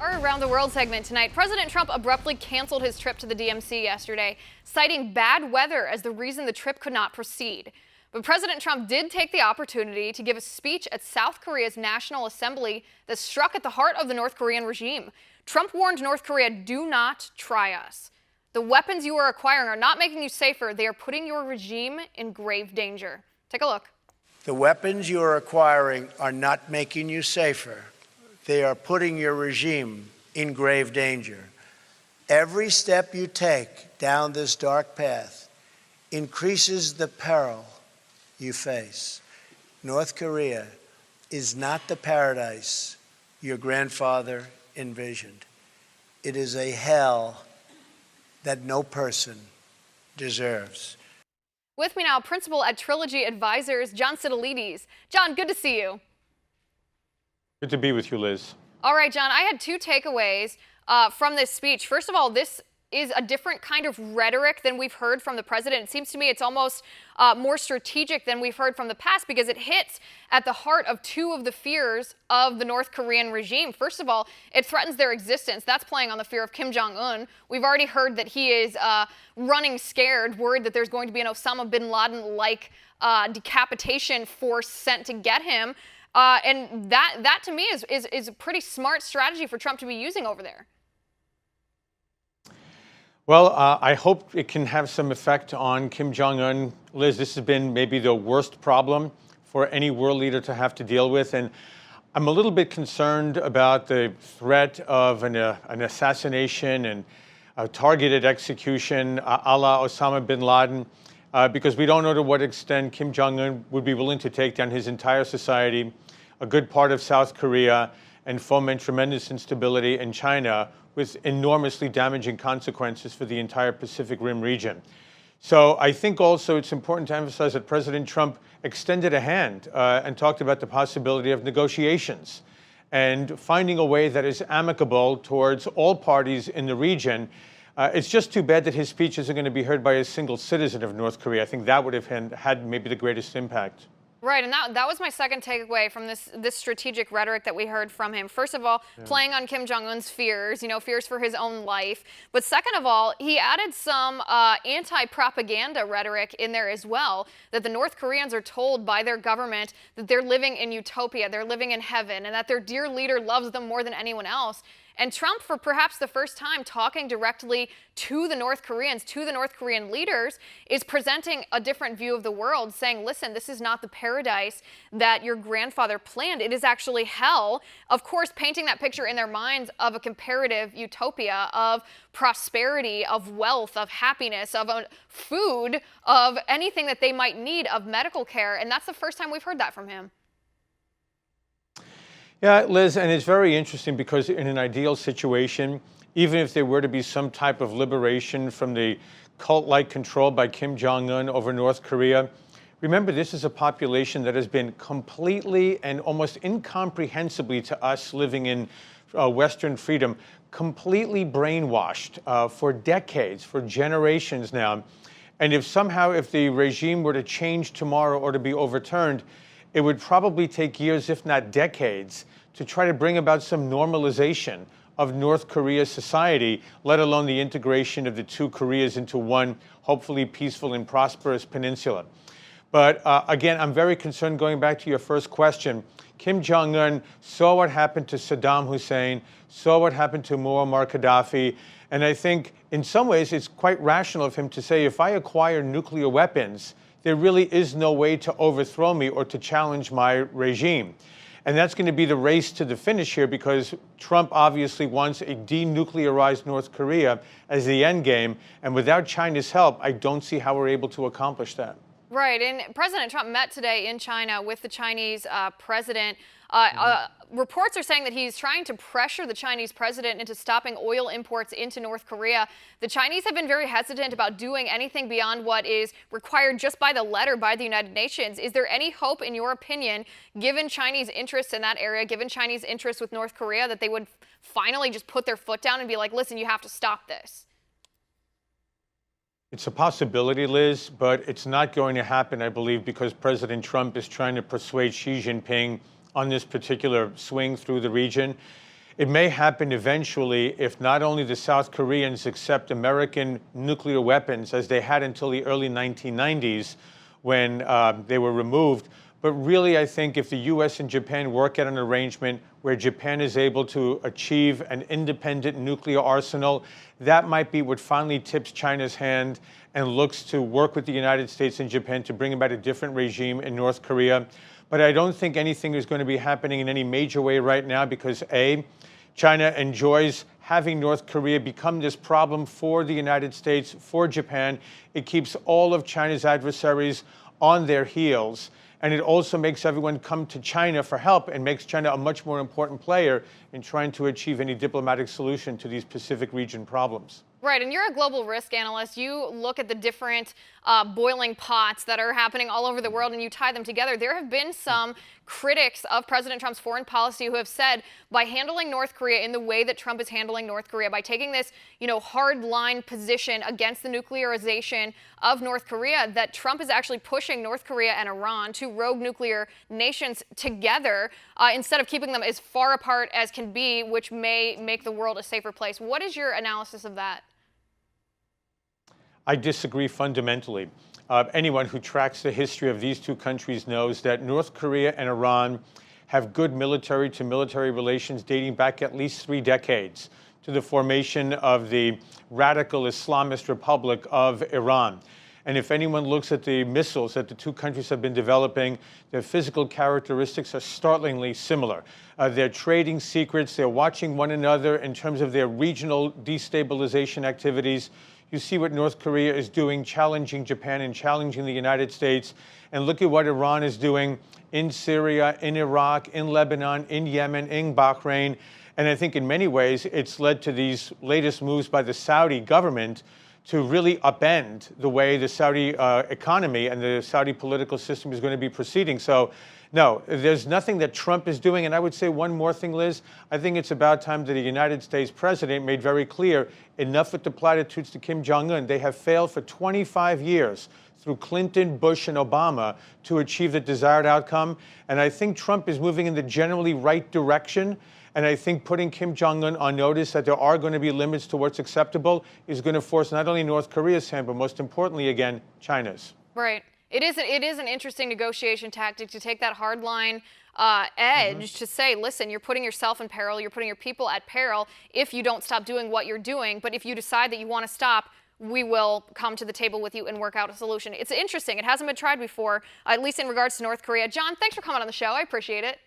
Our Around the World segment tonight, President Trump abruptly canceled his trip to the DMC yesterday, citing bad weather as the reason the trip could not proceed. But President Trump did take the opportunity to give a speech at South Korea's National Assembly that struck at the heart of the North Korean regime. Trump warned North Korea, "Do not try us. The weapons you are acquiring are not making you safer. They are putting your regime in grave danger." Take a look. The weapons you are acquiring are not making you safer. They are putting your regime in grave danger. Every step you take down this dark path increases the peril you face. North Korea is not the paradise your grandfather envisioned. It is a hell that no person deserves. With me now, Principal at Trilogy Advisors, John Sitilides. John, good to see you. Good to be with you, Liz. All right, John, I had two takeaways from this speech. First of all, this is a different kind of rhetoric than we've heard from the president. It seems to me it's almost more strategic than we've heard from the past because it hits at the heart of two of the fears of the North Korean regime. First of all, it threatens their existence. That's playing on the fear of Kim Jong-un. We've already heard that he is running scared, worried that there's going to be an Osama bin Laden-like decapitation force sent to get him. And that to me is a pretty smart strategy for Trump to be using over there. Well, I hope it can have some effect on Kim Jong-un. Liz, this has been maybe the worst problem for any world leader to have to deal with. And I'm a little bit concerned about the threat of an assassination and a targeted execution a la Osama bin Laden, because we don't know to what extent Kim Jong-un would be willing to take down his entire society, a good part of South Korea, and foment tremendous instability in China with enormously damaging consequences for the entire Pacific Rim region. So I think also it's important to emphasize that President Trump extended a hand and talked about the possibility of negotiations and finding a way that is amicable towards all parties in the region. It's just too bad that his speech isn't going to be heard by a single citizen of North Korea. I think that would have had maybe the greatest impact. Right, and that was my second takeaway from this strategic rhetoric that we heard from him. First of all, playing on Kim Jong-un's fears, fears for his own life. But second of all, he added some anti-propaganda rhetoric in there as well, that the North Koreans are told by their government that they're living in utopia, they're living in heaven, and that their dear leader loves them more than anyone else. And Trump, for perhaps the first time, talking directly to the North Koreans, to the North Korean leaders, is presenting a different view of the world, saying, listen, this is not the paradise that your grandfather planned. It is actually hell. Of course, painting that picture in their minds of a comparative utopia, of prosperity, of wealth, of happiness, of food, of anything that they might need, of medical care. And that's the first time we've heard that from him. Yeah, Liz, and it's very interesting because in an ideal situation, even if there were to be some type of liberation from the cult-like control by Kim Jong-un over North Korea, remember this is a population that has been completely and almost incomprehensibly to us living in Western freedom, completely brainwashed for decades, for generations now. And if the regime were to change tomorrow or to be overturned, it would probably take years, if not decades, to try to bring about some normalization of North Korea's society, let alone the integration of the two Koreas into one, hopefully peaceful and prosperous peninsula. But again, I'm very concerned, going back to your first question, Kim Jong-un saw what happened to Saddam Hussein, saw what happened to Muammar Gaddafi, and I think in some ways it's quite rational of him to say, if I acquire nuclear weapons, there really is no way to overthrow me or to challenge my regime. And that's going to be the race to the finish here, because Trump obviously wants a denuclearized North Korea as the end game. And without China's help, I don't see how we're able to accomplish that. Right, and President Trump met today in China with the Chinese president. Reports are saying that he's trying to pressure the Chinese president into stopping oil imports into North Korea. The Chinese have been very hesitant about doing anything beyond what is required just by the letter by the United Nations. Is there any hope, in your opinion, given Chinese interests in that area, given Chinese interests with North Korea, that they would finally just put their foot down and be like, listen, you have to stop this? It's a possibility, Liz, but it's not going to happen, I believe, because President Trump is trying to persuade Xi Jinping on this particular swing through the region. It may happen eventually if not only the South Koreans accept American nuclear weapons, as they had until the early 1990s when they were removed, but really I think if the U.S. and Japan work out an arrangement where Japan is able to achieve an independent nuclear arsenal, that might be what finally tips China's hand and looks to work with the United States and Japan to bring about a different regime in North Korea. But I don't think anything is going to be happening in any major way right now because A, China enjoys having North Korea become this problem for the United States, for Japan. It keeps all of China's adversaries on their heels. And it also makes everyone come to China for help and makes China a much more important player in trying to achieve any diplomatic solution to these Pacific region problems. Right, and you're a global risk analyst. You look at the different boiling pots that are happening all over the world and you tie them together. There have been some critics of President Trump's foreign policy who have said by handling North Korea in the way that Trump is handling North Korea, by taking this, hard line position against the nuclearization of North Korea, that Trump is actually pushing North Korea and Iran, two rogue nuclear nations, together instead of keeping them as far apart as can be, which may make the world a safer place. What is your analysis of that? I disagree fundamentally. Anyone who tracks the history of these two countries knows that North Korea and Iran have good military-to-military relations dating back at least 3 decades to the formation of the radical Islamist Republic of Iran. And if anyone looks at the missiles that the two countries have been developing, their physical characteristics are startlingly similar. They're trading secrets. They're watching one another in terms of their regional destabilization activities. You see what North Korea is doing, challenging Japan and challenging the United States. And look at what Iran is doing in Syria, in Iraq, in Lebanon, in Yemen, in Bahrain. And I think in many ways, it's led to these latest moves by the Saudi government to really upend the way the Saudi economy and the Saudi political system is going to be proceeding. So, no, there's nothing that Trump is doing. And I would say one more thing, Liz. I think it's about time that the United States president made very clear, enough with the platitudes to Kim Jong-un. They have failed for 25 years through Clinton, Bush, and Obama to achieve the desired outcome. And I think Trump is moving in the generally right direction. And I think putting Kim Jong-un on notice that there are going to be limits to what's acceptable is going to force not only North Korea's hand, but most importantly, again, China's. Right. It is an interesting negotiation tactic to take that hardline edge to say, listen, you're putting yourself in peril, you're putting your people at peril if you don't stop doing what you're doing. But if you decide that you want to stop, we will come to the table with you and work out a solution. It's interesting. It hasn't been tried before, at least in regards to North Korea. John, thanks for coming on the show. I appreciate it.